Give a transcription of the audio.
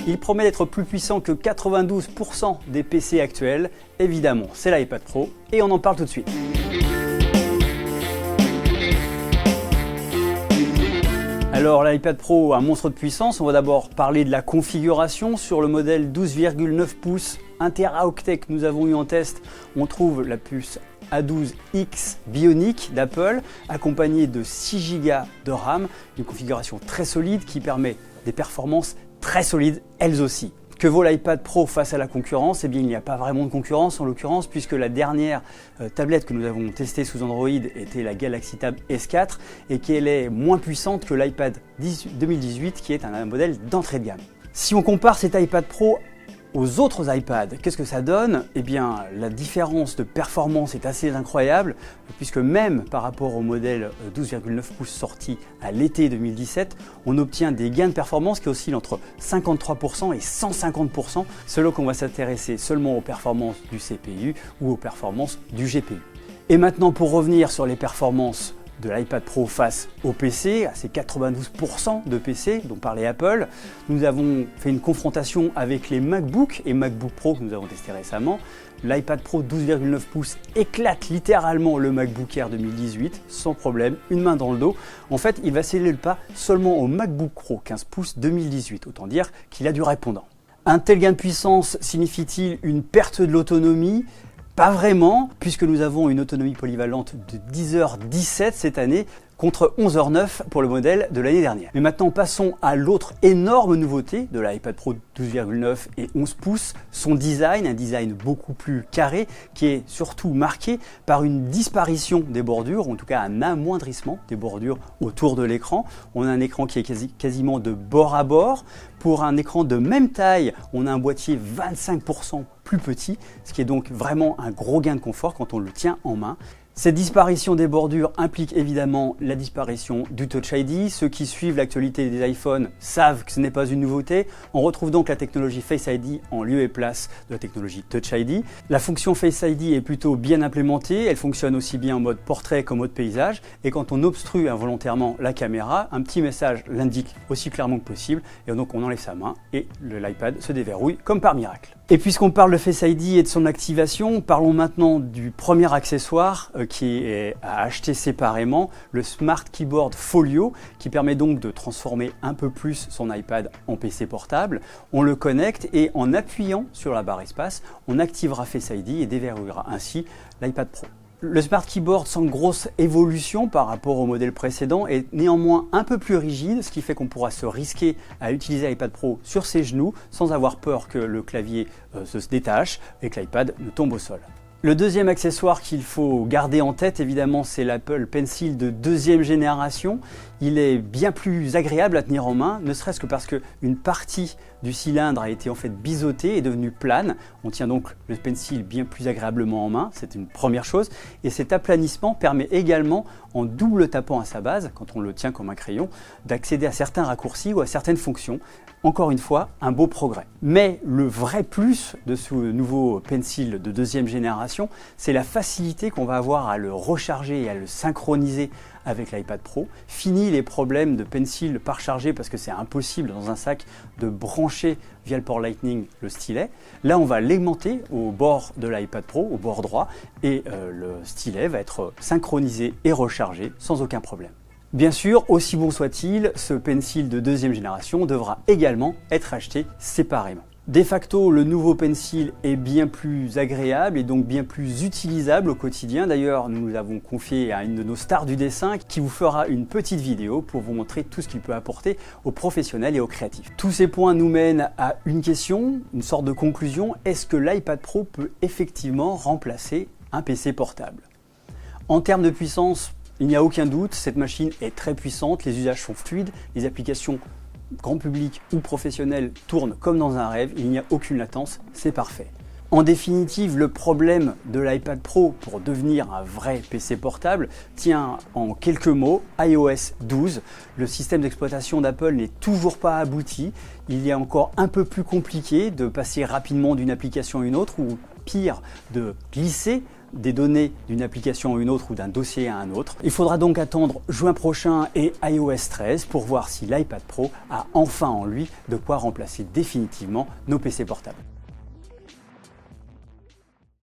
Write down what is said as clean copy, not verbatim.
Il promet d'être plus puissant que 92% des PC actuels. Évidemment, c'est l'iPad Pro et on en parle tout de suite. Alors l'iPad Pro a un monstre de puissance, on va d'abord parler de la configuration. Sur le modèle 12,9 pouces 1 Teraoctet que nous avons eu en test, on trouve la puce A12X Bionic d'Apple, accompagnée de 6 Go de RAM, une configuration très solide qui permet des performances très solides elles aussi. Que vaut l'iPad Pro face à la concurrence? Eh bien, il n'y a pas vraiment de concurrence en l'occurrence, puisque la dernière tablette que nous avons testée sous Android était la Galaxy Tab S4 et qu'elle est moins puissante que l'iPad 2018 qui est un modèle d'entrée de gamme. Si on compare cet iPad Pro aux autres iPads, qu'est-ce que ça donne? Eh bien, la différence de performance est assez incroyable, puisque même par rapport au modèle 12,9 pouces sorti à l'été 2017, on obtient des gains de performance qui oscillent entre 53% et 150%, selon qu'on va s'intéresser seulement aux performances du CPU ou aux performances du GPU. Et maintenant, pour revenir sur les performances de l'iPad Pro face au PC, à ces 92% de PC dont parlait Apple, nous avons fait une confrontation avec les MacBook et MacBook Pro que nous avons testé récemment. L'iPad Pro 12,9 pouces éclate littéralement le MacBook Air 2018 sans problème, une main dans le dos. En fait, il va sceller le pas seulement au MacBook Pro 15 pouces 2018, autant dire qu'il a du répondant. Un tel gain de puissance signifie-t-il une perte de l'autonomie ? Pas vraiment, puisque nous avons une autonomie polyvalente de 10h17 cette année, contre 11h09 pour le modèle de l'année dernière. Mais maintenant, passons à l'autre énorme nouveauté de l'iPad Pro 12,9 et 11 pouces, son design, un design beaucoup plus carré, qui est surtout marqué par une disparition des bordures, ou en tout cas un amoindrissement des bordures autour de l'écran. On a un écran qui est quasiment de bord à bord. Pour un écran de même taille, on a un boîtier 25% plus petit, ce qui est donc vraiment un gros gain de confort quand on le tient en main. Cette disparition des bordures implique évidemment la disparition du Touch ID. Ceux qui suivent l'actualité des iPhones savent que ce n'est pas une nouveauté. On retrouve donc la technologie Face ID en lieu et place de la technologie Touch ID. La fonction Face ID est plutôt bien implémentée. Elle fonctionne aussi bien en mode portrait qu'en mode paysage. Et quand on obstrue involontairement la caméra, un petit message l'indique aussi clairement que possible. Et donc on enlève sa main et l'iPad se déverrouille comme par miracle. Et puisqu'on parle de Face ID et de son activation, parlons maintenant du premier accessoire qui est à acheter séparément, le Smart Keyboard Folio, qui permet donc de transformer un peu plus son iPad en PC portable. On le connecte et en appuyant sur la barre espace, on activera Face ID et déverrouillera ainsi l'iPad Pro. Le Smart Keyboard, sans grosse évolution par rapport au modèle précédent, est néanmoins un peu plus rigide, ce qui fait qu'on pourra se risquer à utiliser l'iPad Pro sur ses genoux sans avoir peur que le clavier se détache et que l'iPad ne tombe au sol. Le deuxième accessoire qu'il faut garder en tête, évidemment, c'est l'Apple Pencil de deuxième génération. Il est bien plus agréable à tenir en main, ne serait-ce que parce qu'une partie du cylindre a été en fait biseautée et devenue plane. On tient donc le Pencil bien plus agréablement en main, c'est une première chose. Et cet aplanissement permet également, en double tapant à sa base, quand on le tient comme un crayon, d'accéder à certains raccourcis ou à certaines fonctions. Encore une fois, un beau progrès. Mais le vrai plus de ce nouveau Pencil de deuxième génération, c'est la facilité qu'on va avoir à le recharger et à le synchroniser avec l'iPad Pro. Fini les problèmes de Pencil par chargé parce que c'est impossible dans un sac de brancher via le port Lightning le stylet. Là, on va l'augmenter au bord de l'iPad Pro, au bord droit, et le stylet va être synchronisé et rechargé sans aucun problème. Bien sûr, aussi bon soit-il, ce Pencil de deuxième génération devra également être acheté séparément. De facto, le nouveau Pencil est bien plus agréable et donc bien plus utilisable au quotidien. D'ailleurs, nous l'avons confié à une de nos stars du dessin qui vous fera une petite vidéo pour vous montrer tout ce qu'il peut apporter aux professionnels et aux créatifs. Tous ces points nous mènent à une question, une sorte de conclusion. Est-ce que l'iPad Pro peut effectivement remplacer un PC portable? En termes de puissance, il n'y a aucun doute, cette machine est très puissante, les usages sont fluides, les applications grand public ou professionnel tournent comme dans un rêve, il n'y a aucune latence, c'est parfait. En définitive, le problème de l'iPad Pro pour devenir un vrai PC portable tient en quelques mots, iOS 12. Le système d'exploitation d'Apple n'est toujours pas abouti, il est encore un peu plus compliqué de passer rapidement d'une application à une autre ou pire, de glisser des données d'une application à une autre ou d'un dossier à un autre. Il faudra donc attendre juin prochain et iOS 13 pour voir si l'iPad Pro a enfin en lui de quoi remplacer définitivement nos PC portables.